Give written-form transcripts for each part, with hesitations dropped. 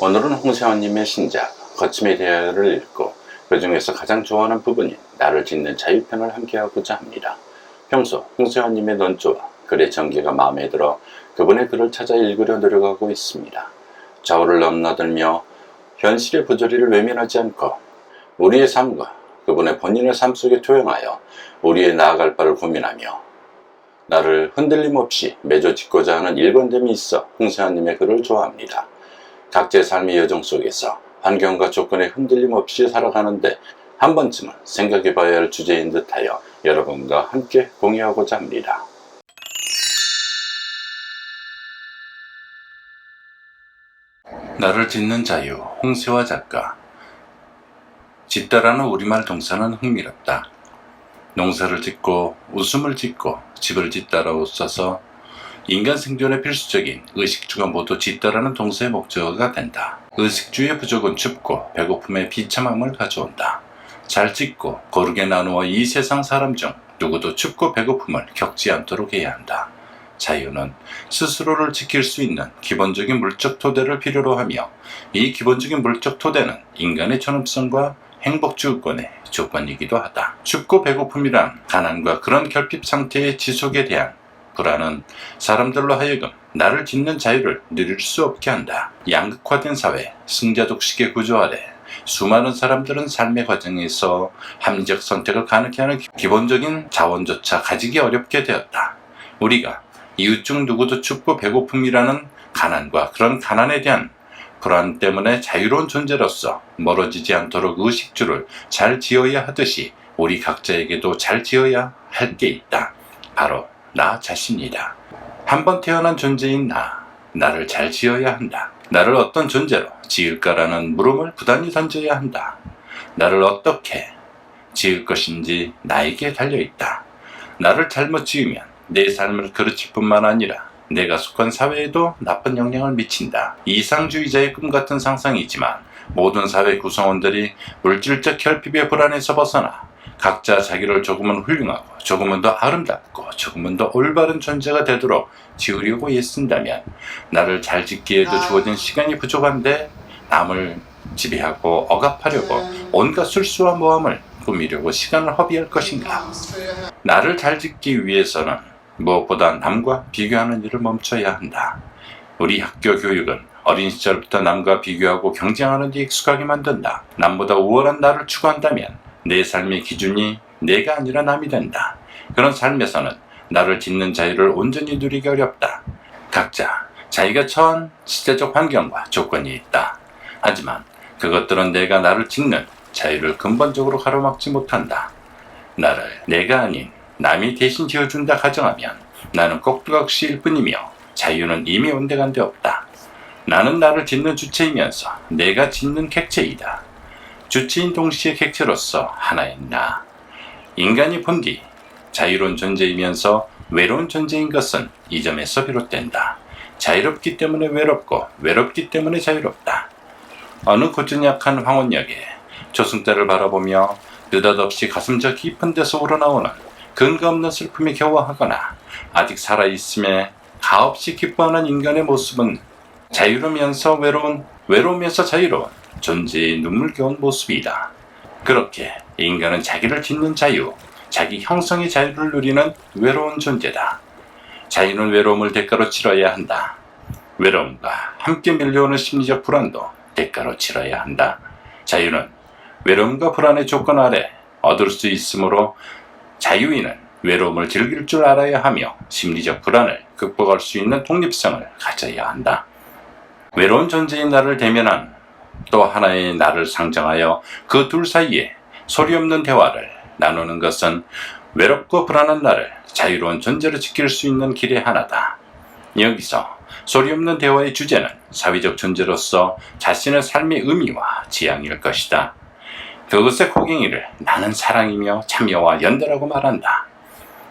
오늘은 홍세환님의 신작 거침의 대화를 읽고 그 중에서 가장 좋아하는 부분인 나를 짓는 자유편을 함께하고자 합니다. 평소 홍세환님의 논조와 글의 전개가 마음에 들어 그분의 글을 찾아 읽으려 노력하고 있습니다. 좌우를 넘나들며 현실의 부조리를 외면하지 않고 우리의 삶과 그분의 본인의 삶 속에 투영하여 우리의 나아갈 바를 고민하며 나를 흔들림 없이 맺어짓고자 하는 일관됨이 있어 홍세환님의 글을 좋아합니다. 각자의 삶의 여정 속에서 환경과 조건에 흔들림 없이 살아가는데 한 번쯤은 생각해 봐야 할 주제인 듯하여 여러분과 함께 공유하고자 합니다. 나를 짓는 자유, 홍세화 작가. 짓다라는 우리말 동사는 흥미롭다. 농사를 짓고 웃음을 짓고 집을 짓다라고 써서 인간 생존의 필수적인 의식주가 모두 짓다라는 동사의 목적어가 된다. 의식주의 부족은 춥고 배고픔의 비참함을 가져온다. 잘 짓고 고르게 나누어 이 세상 사람 중 누구도 춥고 배고픔을 겪지 않도록 해야 한다. 자유는 스스로를 지킬 수 있는 기본적인 물적 토대를 필요로 하며 이 기본적인 물적 토대는 인간의 존엄성과 행복주권의 조건이기도 하다. 춥고 배고픔이란 가난과 그런 결핍 상태의 지속에 대한 불안은 사람들로 하여금 나를 짓는 자유를 누릴 수 없게 한다. 양극화된 사회, 승자독식의 구조 아래 수많은 사람들은 삶의 과정에서 합리적 선택을 가능케 하는 기본적인 자원조차 가지기 어렵게 되었다. 우리가 이웃 중 누구도 춥고 배고픔이라는 가난과 그런 가난에 대한 불안 때문에 자유로운 존재로서 멀어지지 않도록 의식주를 잘 지어야 하듯이 우리 각자에게도 잘 지어야 할 게 있다. 바로 나 자신이다. 한번 태어난 존재인 나를 잘 지어야 한다. 나를 어떤 존재로 지을까라는 물음을 부단히 던져야 한다. 나를 어떻게 지을 것인지 나에게 달려있다. 나를 잘못 지으면 내 삶을 그르칠 뿐만 아니라 내가 속한 사회에도 나쁜 영향을 미친다. 이상주의자의 꿈 같은 상상이지만 모든 사회 구성원들이 물질적 결핍의 불안에서 벗어나 각자 자기를 조금은 훌륭하고 조금은 더 아름답고 조금은 더 올바른 존재가 되도록 지으려고 애쓴다면 나를 잘 짓기에도 주어진 시간이 부족한데 남을 지배하고 억압하려고 온갖 술수와 모함을 꾸미려고 시간을 허비할 것인가? 나를 잘 짓기 위해서는 무엇보다 남과 비교하는 일을 멈춰야 한다. 우리 학교 교육은 어린 시절부터 남과 비교하고 경쟁하는 데 익숙하게 만든다. 남보다 우월한 나를 추구한다면 내 삶의 기준이 내가 아니라 남이 된다. 그런 삶에서는 나를 짓는 자유를 온전히 누리기 어렵다. 각자 자기가 처한 시대적 환경과 조건이 있다. 하지만 그것들은 나를 짓는 자유를 근본적으로 가로막지 못한다. 나를 내가 아닌 남이 대신 지어준다 가정하면 나는 꼭두각시일 뿐이며 자유는 이미 온데간데 없다. 나는 나를 짓는 주체이면서 내가 짓는 객체이다. 주체인 동시에 객체로서 하나인 나. 인간이 본디 자유로운 존재이면서 외로운 존재인 것은 이 점에서 비롯된다. 자유롭기 때문에 외롭고 외롭기 때문에 자유롭다. 어느 고전약한 황혼역에 조승달을 바라보며 느닷없이 가슴 저 깊은 데서 우러나오는 근거 없는 슬픔이 겨워하거나 아직 살아있음에 가없이 기뻐하는 인간의 모습은 자유로우면서 외로우면서 자유로운 존재의 눈물겨운 모습이다. 그렇게 인간은 자기를 짓는 자유, 자기 형성의 자유를 누리는 외로운 존재다. 자유는 외로움을 대가로 치러야 한다. 외로움과 함께 밀려오는 심리적 불안도 대가로 치러야 한다. 자유는 외로움과 불안의 조건 아래 얻을 수 있으므로 자유인은 외로움을 즐길 줄 알아야 하며 심리적 불안을 극복할 수 있는 독립성을 가져야 한다. 외로운 존재인 나를 대면한 또 하나의 나를 상정하여 그 둘 사이에 소리 없는 대화를 나누는 것은 외롭고 불안한 나를 자유로운 존재로 지킬 수 있는 길의 하나다. 여기서 소리 없는 대화의 주제는 사회적 존재로서 자신의 삶의 의미와 지향일 것이다. 그것의 고갱이를 나는 사랑이며 참여와 연대라고 말한다.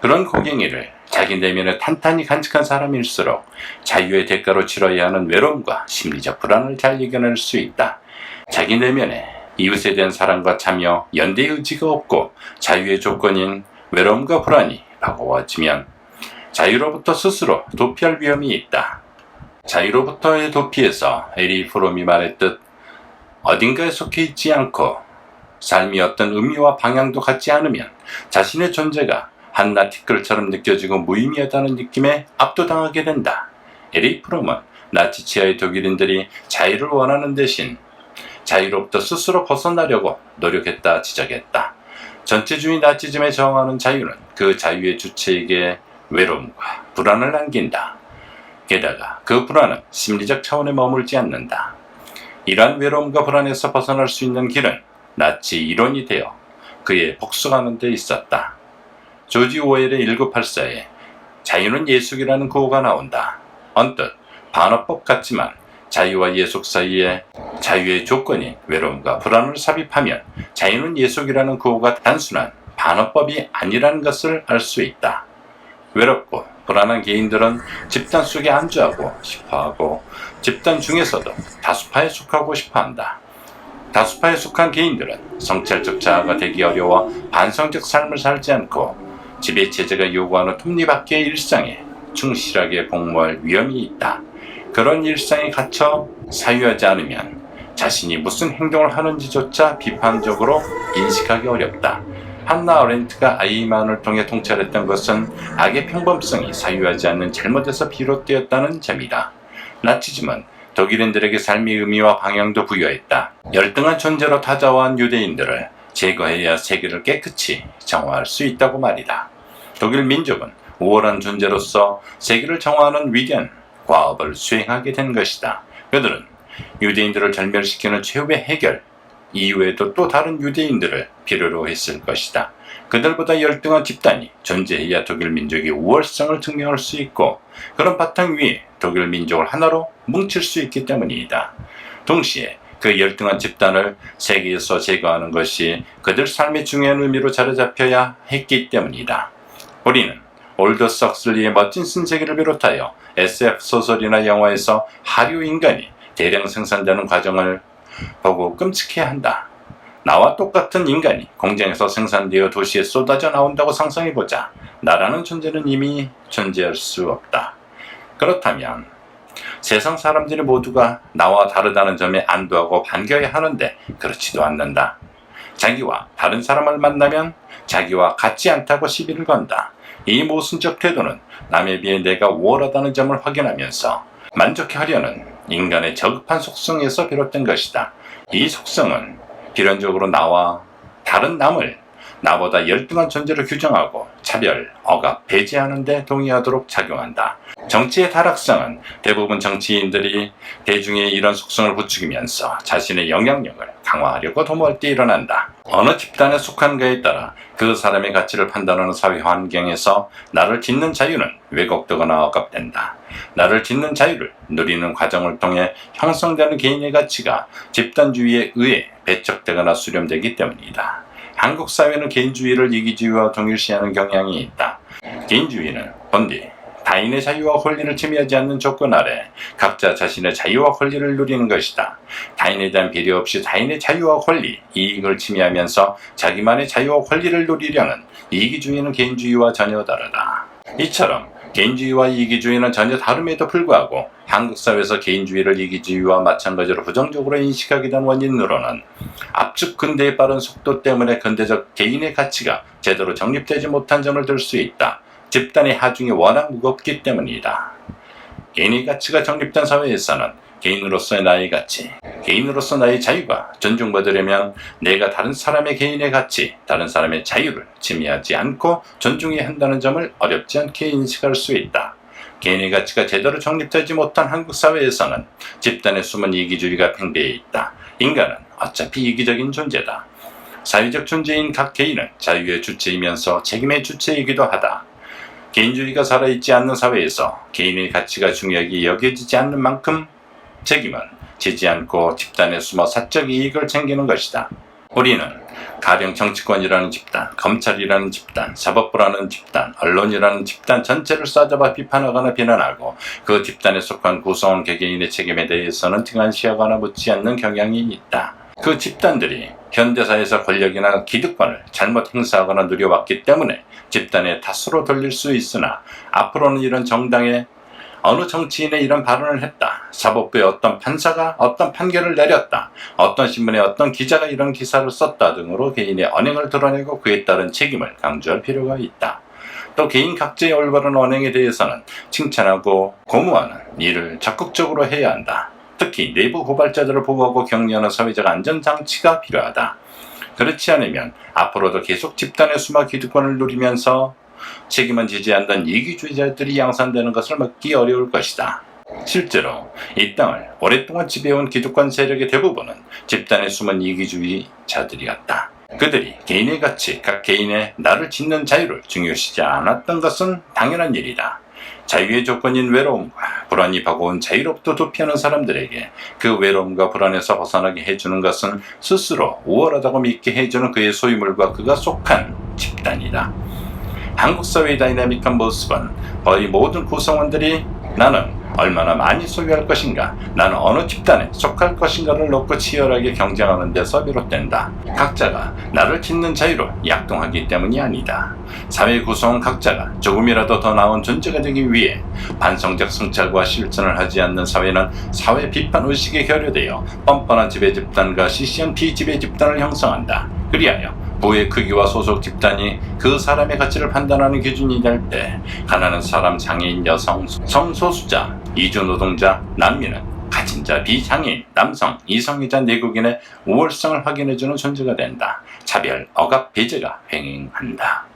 그런 고갱이를 자기 내면에 탄탄히 간직한 사람일수록 자유의 대가로 치러야 하는 외로움과 심리적 불안을 잘 이겨낼 수 있다. 자기 내면에 이웃에 대한 사랑과 참여, 연대의 의지가 없고 자유의 조건인 외로움과 불안이 버거워지면 자유로부터 스스로 도피할 위험이 있다. 자유로부터의 도피에서 에리 프롬이 말했듯 어딘가에 속해 있지 않고 삶이 어떤 의미와 방향도 갖지 않으면 자신의 존재가 한낱 티끌처럼 느껴지고 무의미하다는 느낌에 압도당하게 된다. 에리 프롬은 나치 치하의 독일인들이 자유를 원하는 대신 자유로부터 스스로 벗어나려고 노력했다 지적했다. 전체주의 나치즘에 저항하는 자유는 그 자유의 주체에게 외로움과 불안을 안긴다. 게다가 그 불안은 심리적 차원에 머물지 않는다. 이러한 외로움과 불안에서 벗어날 수 있는 길은 나치 이론이 되어 그의 복수하는 데 있었다. 조지 오웰의 1984에 자유는 예속이라는 구호가 나온다. 언뜻 반어법 같지만 자유와 예속 사이에 자유의 조건인 외로움과 불안을 삽입하면 자유는 예속이라는 구호가 단순한 반어법이 아니라는 것을 알 수 있다. 외롭고 불안한 개인들은 집단 속에 안주하고 싶어하고 집단 중에서도 다수파에 속하고 싶어한다. 다수파에 속한 개인들은 성찰적 자아가 되기 어려워 반성적 삶을 살지 않고 지배체제가 요구하는 톱니바퀴의 일상에 충실하게 복무할 위험이 있다. 그런 일상에 갇혀 사유하지 않으면 자신이 무슨 행동을 하는지조차 비판적으로 인식하기 어렵다. 한나 아렌트가 아이만을 통해 통찰했던 것은 악의 평범성이 사유하지 않는 잘못에서 비롯되었다는 점이다. 나치즘은 독일인들에게 삶의 의미와 방향도 부여했다. 열등한 존재로 타자화한 유대인들을 제거해야 세계를 깨끗이 정화할 수 있다고 말이다. 독일 민족은 우월한 존재로서 세계를 정화하는 위대한 과업을 수행하게 된 것이다. 그들은 유대인들을 절멸시키는 최후의 해결 이후에도 또 다른 유대인들을 필요로 했을 것이다. 그들보다 열등한 집단이 존재해야 독일 민족의 우월성을 증명할 수 있고 그런 바탕 위에 독일 민족을 하나로 뭉칠 수 있기 때문이다. 동시에 그 열등한 집단을 세계에서 제거하는 것이 그들 삶의 중요한 의미로 자리잡혀야 했기 때문이다. 우리는 올더스 헉슬리의 멋진 신세계를 비롯하여 SF 소설이나 영화에서 하류 인간이 대량 생산되는 과정을 보고 끔찍해야 한다. 나와 똑같은 인간이 공장에서 생산되어 도시에 쏟아져 나온다고 상상해보자. 나라는 존재는 이미 존재할 수 없다. 그렇다면 세상 사람들이 모두가 나와 다르다는 점에 안도하고 반겨야 하는데 그렇지도 않는다. 자기와 다른 사람을 만나면 자기와 같지 않다고 시비를 건다. 이 모순적 태도는 남에 비해 내가 우월하다는 점을 확인하면서 만족해하려는 인간의 저급한 속성에서 비롯된 것이다. 이 속성은 필연적으로 나와 다른 남을 나보다 열등한 존재로 규정하고 차별, 억압, 배제하는 데 동의하도록 작용한다. 정치의 타락성은 대부분 정치인들이 대중의 이런 속성을 부추기면서 자신의 영향력을 강화하려고 도모할 때 일어난다. 어느 집단에 속한가에 따라 그 사람의 가치를 판단하는 사회 환경에서 나를 짓는 자유는 왜곡되거나 억압된다. 나를 짓는 자유를 누리는 과정을 통해 형성되는 개인의 가치가 집단주의에 의해 배척되거나 수렴되기 때문이다. 한국 사회는 개인주의를 이기주의와 동일시하는 경향이 있다. 개인주의는 본디 타인의 자유와 권리를 침해하지 않는 조건 아래 각자 자신의 자유와 권리를 누리는 것이다. 타인에 대한 배려 없이 타인의 자유와 권리, 이익을 침해하면서 자기만의 자유와 권리를 누리려는 이기주의는 개인주의와 전혀 다르다. 이처럼 개인주의와 이기주의는 전혀 다름에도 불구하고 한국 사회에서 개인주의를 이기주의와 마찬가지로 부정적으로 인식하게 된 원인으로는 압축 근대의 빠른 속도 때문에 근대적 개인의 가치가 제대로 정립되지 못한 점을 들 수 있다. 집단의 하중이 워낙 무겁기 때문이다. 개인의 가치가 정립된 사회에서는 개인으로서의 나의 가치, 개인으로서 나의 자유가 존중받으려면 내가 다른 사람의 개인의 가치, 다른 사람의 자유를 침해하지 않고 존중해야 한다는 점을 어렵지 않게 인식할 수 있다. 개인의 가치가 제대로 정립되지 못한 한국 사회에서는 집단의 숨은 이기주의가 팽배해 있다. 인간은 어차피 이기적인 존재다. 사회적 존재인 각 개인은 자유의 주체이면서 책임의 주체이기도 하다. 개인주의가 살아있지 않는 사회에서 개인의 가치가 중요하게 여겨지지 않는 만큼 책임은 지지 않고 집단에 숨어 사적 이익을 챙기는 것이다. 우리는 가령 정치권이라는 집단, 검찰이라는 집단, 사법부라는 집단, 언론이라는 집단 전체를 싸잡아 비판하거나 비난하고 그 집단에 속한 구성원 개개인의 책임에 대해서는 등한시하거나 묻지 않는 경향이 있다. 그 집단들이 현대사회에서 권력이나 기득권을 잘못 행사하거나 누려왔기 때문에 집단의 탓으로 돌릴 수 있으나 앞으로는 이런 정당의 어느 정치인의 이런 발언을 했다. 사법부의 어떤 판사가 어떤 판결을 내렸다. 어떤 신문의 어떤 기자가 이런 기사를 썼다 등으로 개인의 언행을 드러내고 그에 따른 책임을 강조할 필요가 있다. 또 개인 각자의 올바른 언행에 대해서는 칭찬하고 고무하는 일을 적극적으로 해야 한다. 특히 내부 고발자들을 보호하고 격려하는 사회적 안전장치가 필요하다. 그렇지 않으면 앞으로도 계속 집단의 수마 기득권을 누리면서 책임은 지지 않는 이기주의자들이 양산되는 것을 막기 어려울 것이다. 실제로 이 땅을 오랫동안 지배해온 기득권 세력의 대부분은 집단의 숨은 이기주의자들이었다. 그들이 개인의 가치, 각 개인의 나를 짓는 자유를 중요시하지 않았던 것은 당연한 일이다. 자유의 조건인 외로움과 불안이 버거운 자유로부터 도피하는 사람들에게 그 외로움과 불안에서 벗어나게 해주는 것은 스스로 우월하다고 믿게 해주는 그의 소유물과 그가 속한 집단이다. 한국 사회의 다이나믹한 모습은 거의 모든 구성원들이 나는 얼마나 많이 소유할 것인가, 나는 어느 집단에 속할 것인가를 놓고 치열하게 경쟁하는 데서 비롯된다. 각자가 나를 짓는 자유로 약동하기 때문이 아니다. 사회 구성원 각자가 조금이라도 더 나은 존재가 되기 위해 반성적 성찰과 실천을 하지 않는 사회는 사회 비판 의식에 결여되어 뻔뻔한 지배 집단과 시시한 비지배 집단을 형성한다. 그리하여 부의 크기와 소속 집단이 그 사람의 가치를 판단하는 기준이 될 때 가난한 사람, 장애인, 여성, 성소수자, 이주노동자, 난민은 가진 자, 비장애인, 남성, 이성애자, 내국인의 우월성을 확인해주는 존재가 된다. 차별, 억압, 배제가 횡행한다.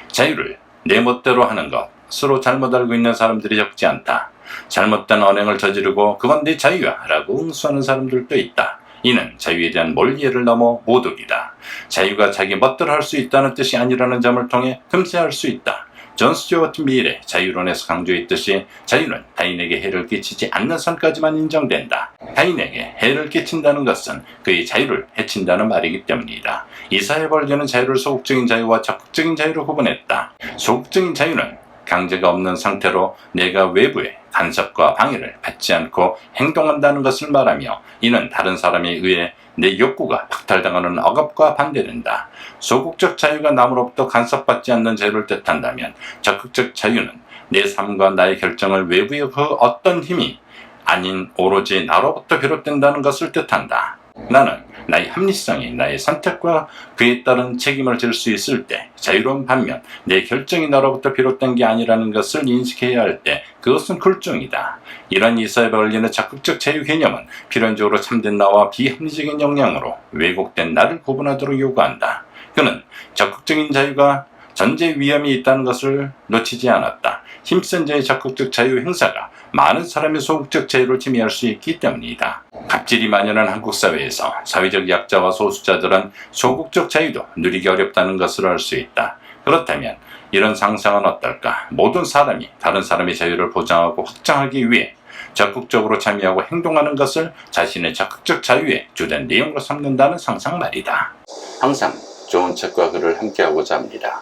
자유를 내 멋대로 하는 것으로 잘못 알고 있는 사람들이 적지 않다. 잘못된 언행을 저지르고 그건 내 자유야 라고 응수하는 사람들도 있다. 이는 자유에 대한 몰이해를 넘어 모독이다. 자유가 자기 멋대로 할 수 있다는 뜻이 아니라는 점을 통해 금세할 수 있다. 존 스튜어트 밀의 자유론에서 강조했듯이 자유는 타인에게 해를 끼치지 않는 선까지만 인정된다. 타인에게 해를 끼친다는 것은 그의 자유를 해친다는 말이기 때문이다. 이사회 벌교는 자유를 소극적인 자유와 적극적인 자유로 구분했다. 소극적인 자유는 강제가 없는 상태로 내가 외부의 간섭과 방해를 받지 않고 행동한다는 것을 말하며 이는 다른 사람에 의해 내 욕구가 박탈당하는 억압과 반대된다. 소극적 자유가 남으로부터 간섭받지 않는 자유를 뜻한다면 적극적 자유는 내 삶과 나의 결정을 외부의 그 어떤 힘이 아닌 오로지 나로부터 비롯된다는 것을 뜻한다. 나는 나의 합리성이 나의 선택과 그에 따른 책임을 질 수 있을 때 자유로운 반면 내 결정이 나로부터 비롯된 게 아니라는 것을 인식해야 할 때 그것은 굴종이다. 이런 이사에 벌리는 적극적 자유 개념은 필연적으로 참된 나와 비합리적인 역량으로 왜곡된 나를 구분하도록 요구한다. 그는 적극적인 자유가 전제 위험이 있다는 것을 놓치지 않았다. 힘센 자의 적극적 자유 행사가 많은 사람의 소극적 자유를 침해할 수 있기 때문이다. 갑질이 만연한 한국 사회에서 사회적 약자와 소수자들은 소극적 자유도 누리기 어렵다는 것을 알 수 있다. 그렇다면 이런 상상은 어떨까? 모든 사람이 다른 사람의 자유를 보장하고 확장하기 위해 적극적으로 참여하고 행동하는 것을 자신의 적극적 자유의 주된 내용으로 삼는다는 상상 말이다. 항상 좋은 책과 글을 함께하고자 합니다.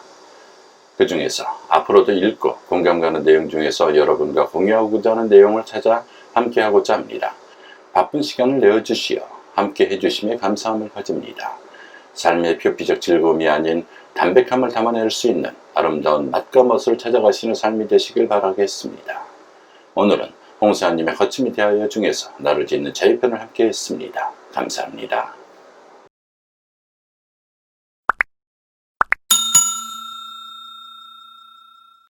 그 중에서 앞으로도 읽고 공감 가는 내용 중에서 여러분과 공유하고자 하는 내용을 찾아 함께하고자 합니다. 바쁜 시간을 내어주시어 함께 해주심에 감사함을 가집니다. 삶의 표피적 즐거움이 아닌 담백함을 담아낼 수 있는 아름다운 맛과 멋을 찾아가시는 삶이 되시길 바라겠습니다. 오늘은 홍사님의 거침이 대하여 중에서 나를 짓는 자유편을 함께 했습니다. 감사합니다.